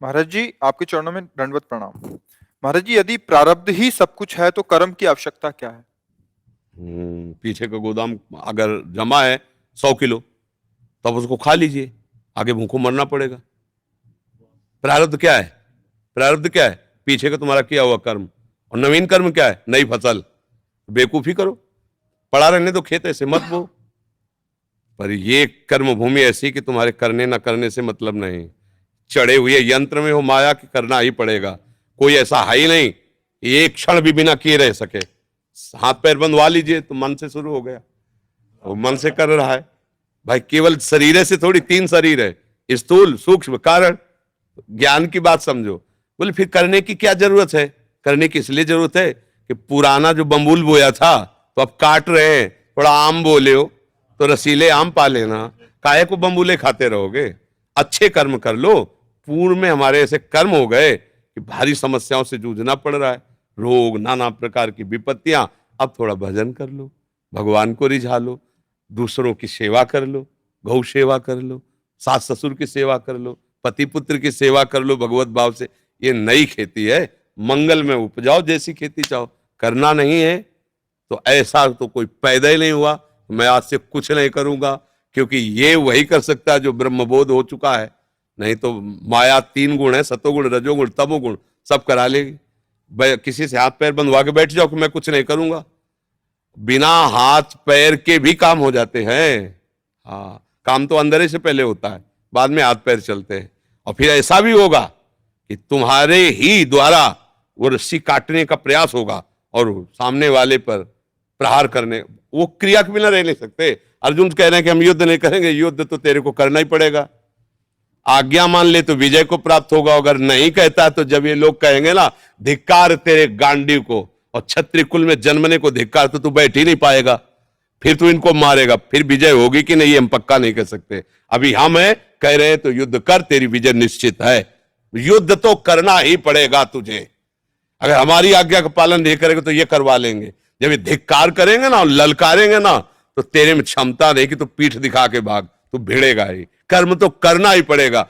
महाराज जी, आपके चरणों में दंडवत प्रणाम। महाराज जी, यदि प्रारब्ध ही सब कुछ है तो कर्म की आवश्यकता क्या है? पीछे का गोदाम अगर जमा है 100 किलो, तब उसको खा लीजिए, आगे भूखों मरना पड़ेगा। प्रारब्ध क्या है? प्रारब्ध क्या है? पीछे का तुम्हारा किया हुआ कर्म। और नवीन कर्म क्या है? नई फसल। बेवकूफी करो, पड़ा रहने दो, खेत ऐसे मत बो। पर ये कर्म भूमि ऐसी कि तुम्हारे करने ना करने से मतलब नहीं। चढ़े हुए यंत्र में हो माया कि करना ही पड़ेगा। कोई ऐसा है ही नहीं एक क्षण भी बिना किए रह सके। हाथ पैर बंधवा लीजिए तो मन से शुरू हो गया, वो मन से कर रहा है। भाई केवल शरीर से थोड़ी, 3 शरीर है, स्थूल सूक्ष्म कारण। ज्ञान की बात समझो। बोले फिर करने की क्या जरूरत है? करने की इसलिए जरूरत है कि पुराना जो बम्बूल बोया था तो अब काट रहे हैं, थोड़ा आम बोले हो तो रसीले आम पा लेना, काहे को बम्बूले खाते रहोगे? अच्छे कर्म कर लो। पूर्व में हमारे ऐसे कर्म हो गए कि भारी समस्याओं से जूझना पड़ रहा है, रोग, नाना प्रकार की विपत्तियां। अब थोड़ा भजन कर लो, भगवान को रिझा लो, दूसरों की सेवा कर लो, गौ सेवा कर लो, सास ससुर की सेवा कर लो, पति पुत्र की सेवा कर लो भगवत भाव से। ये नई खेती है, मंगल में उपजाओ जैसी खेती चाहो। करना नहीं है तो ऐसा तो कोई पैदा ही नहीं हुआ मैं आज से कुछ नहीं करूंगा, क्योंकि ये वही कर सकता है जो ब्रह्मबोध हो चुका है। नहीं तो माया 3 गुण है, सतोगुण रजोगुण तमोगुण, सब करा लेगी। किसी से हाथ पैर बंधवा के बैठ जाओ कि मैं कुछ नहीं करूंगा, बिना हाथ पैर के भी काम हो जाते हैं। हाँ, काम तो अंदर ही से पहले होता है, बाद में हाथ पैर चलते हैं। और फिर ऐसा भी होगा कि तुम्हारे ही द्वारा वो रस्सी काटने का प्रयास होगा और सामने वाले पर प्रहार करने, वो क्रिया के बिना रह नहीं सकते। अर्जुन कह रहे हैं कि हम युद्ध नहीं करेंगे, युद्ध तो तेरे को करना ही पड़ेगा। आज्ञा मान ले तो विजय को प्राप्त होगा, अगर नहीं कहता तो जब ये लोग कहेंगे ना धिक्कार तेरे गांडी को, और क्षत्रिय कुल में जन्मने को धिक्कार, तो तू बैठ ही नहीं पाएगा। फिर तू इनको मारेगा, फिर विजय होगी कि नहीं हम पक्का नहीं कह सकते। अभी हम है कह रहे हैं तो युद्ध कर, तेरी विजय निश्चित है। युद्ध तो करना ही पड़ेगा तुझे। अगर हमारी आज्ञा का पालन नहीं करेगा तो ये करवा लेंगे। जब ये धिक्कार करेंगे ना, ललकारेंगे ना, तो तेरे में क्षमता नहीं कि तू पीठ दिखा के भाग, तू भिड़ेगा ही। कर्म तो करना ही पड़ेगा।